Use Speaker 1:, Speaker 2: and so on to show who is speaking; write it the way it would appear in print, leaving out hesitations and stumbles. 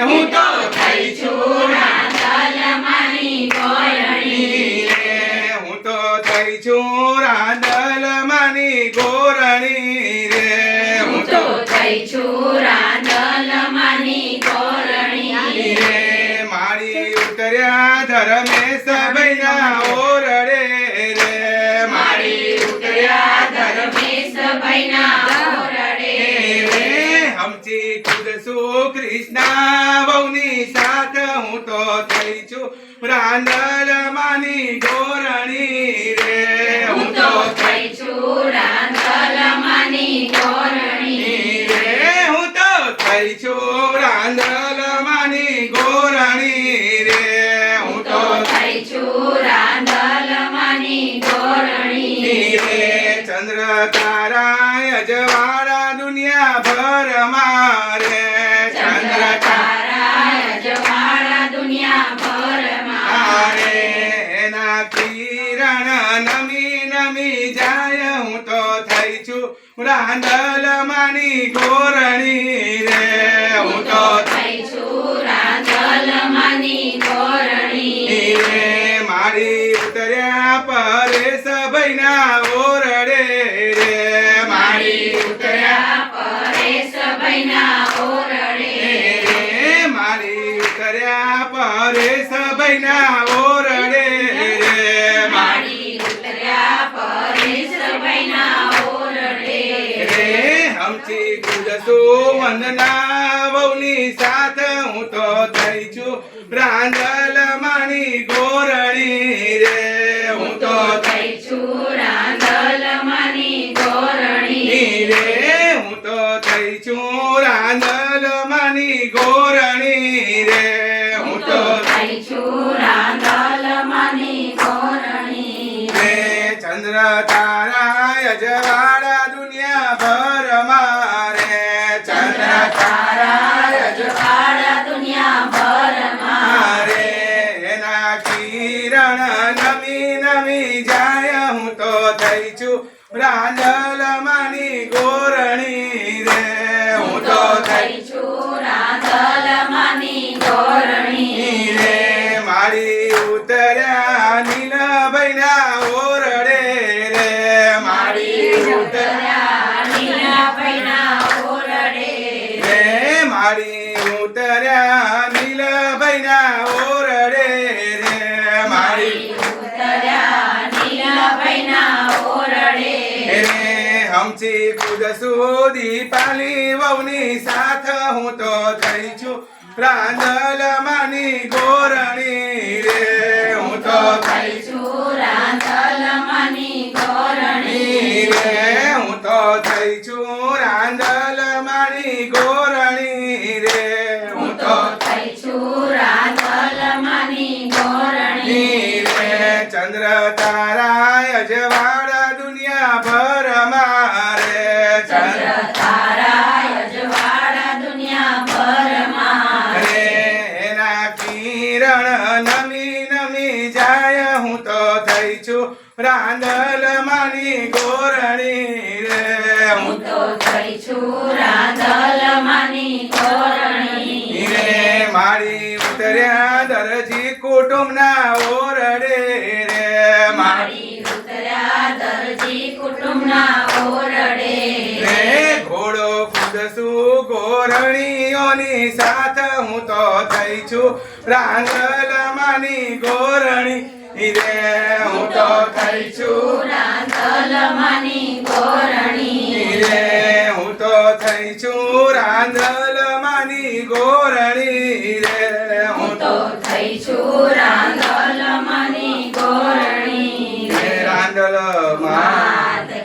Speaker 1: હું તો થઈ છું રાંદલમાંની ગોરણી
Speaker 2: રે હું તો થઈ છું રાંદલમાંની ગોરણી રે
Speaker 1: હું તો થઈ છું રાંદલમાંની ગોરણી
Speaker 2: રે મારી ઉતર્યા ધર્મેશ ભાઈના ઓરડે રે
Speaker 1: મારી ઉતર્યા ધર્મેશ ભાઈના ઓરડે
Speaker 2: રે હમચી ખુદ છું કૃષ્ણા વહુની સાથ હું તો થઈ છું રાંદલમાંની ગોરણી રે
Speaker 1: હું તો થઈ છું રાંદલમાંની ગોરણી
Speaker 2: રે હું તો થઈ છું રાંદલમાંની ગોરણી રે હું તો
Speaker 1: થઈ છું રાંદલમાંની ગોરણી
Speaker 2: રે ચંદ્ર તારા અજવાળા દુનિયા ભર મારે ચંદ્ર
Speaker 1: તારા અજવાળા દુનિયા ભરમાં
Speaker 2: તારે એના કિરણ નમી નમી જાય હું તો થઈ છું રાંદલમાંની ગોરણી રે હું તો
Speaker 1: થઈ છું રાંદલમાંની ગોરણી
Speaker 2: રે મારી ઉતર્યા પરેશ ભાઈના ઓરડે રે
Speaker 1: મારી ઉતર્યા પરેશ ભાઈના ઓરડે
Speaker 2: રે મારી ઉતર્યા પરેશ ભાઈના ઓરડે રે
Speaker 1: મારી ઉતર્યા પરેશ ભાઈના ઓરડે
Speaker 2: રે હમચી કુદસું વંદના વહુની સાથ હું તો થઈ છું રાંદલમાંની ગોરણી રે હું તો
Speaker 1: થઈ છું રાંદલમાંની ગોરણી
Speaker 2: રે હું તો થઈ છું રાંદલમાંની ગોરણી રે હું તો
Speaker 1: થઈ છું રાંદલમાંની ગોરણી
Speaker 2: રે ચંદ્ર તારા અજવાળા દુનિયા ભર મારે ચંદ્ર
Speaker 1: તારા અજવાળા દુનિયા ભરમાં
Speaker 2: મારે એના કિરણ નમી નમી જાય હું તો થઈ છું રાંદલમાંની ગોરણી રે હું તો થઈ
Speaker 1: થઈ છું રાંદલમાંની ગોરણી
Speaker 2: રે મારી ઉતર્યા નીલભાઈના ઓરડે રે મારી
Speaker 1: ઉતર્યા નીલાભાઈના ઓરડે
Speaker 2: રે મારી ઉતર્યા નીલભાઈના ઓરડે રે મારી
Speaker 1: ઉતર્યા નીલાભાઈના ઓરડે
Speaker 2: રે હમચી ખુદ સુધી પાલી વહુની સાથ હું તો થઈ છું રાંદલમાંની ગોરણી રે હું તો થઈ
Speaker 1: થઈ છું રાંદલમાંની ગોરણી
Speaker 2: રે હું તો થઈ છું રાંદલમાંની ગોરણી રે હું તો
Speaker 1: થઈ છું રાંદલમાંની ગોરણી
Speaker 2: રે ચંદ્ર તારા અજવાળા દુનિયા ભર મારે
Speaker 1: ચંદ્ર તારા અજવાળા દુનિયા ભરમાં
Speaker 2: રે એના કિરણ નમી નમી જાય હું તો થઈ છું રાંદલમાંની ગોરણી રે
Speaker 1: હું તો થઈ છું રાંદલમાંની ગોરણી
Speaker 2: રે મારી ઉતર્યા દરજી કુટુંબના ઓરડે રે
Speaker 1: મારી ઉતર્યા દરજી કુટુંબના ઓરડે
Speaker 2: રે ઘોડો કુદસું ગોરણીઓની સાથ હું તો થઈ છું રાંદલમાંની ગોરણી રે હું તો થઈ છું
Speaker 1: રાંદલમાંની ગોરણી
Speaker 2: રે હું તો થઈ છું રાંદલમાંની ગોરણી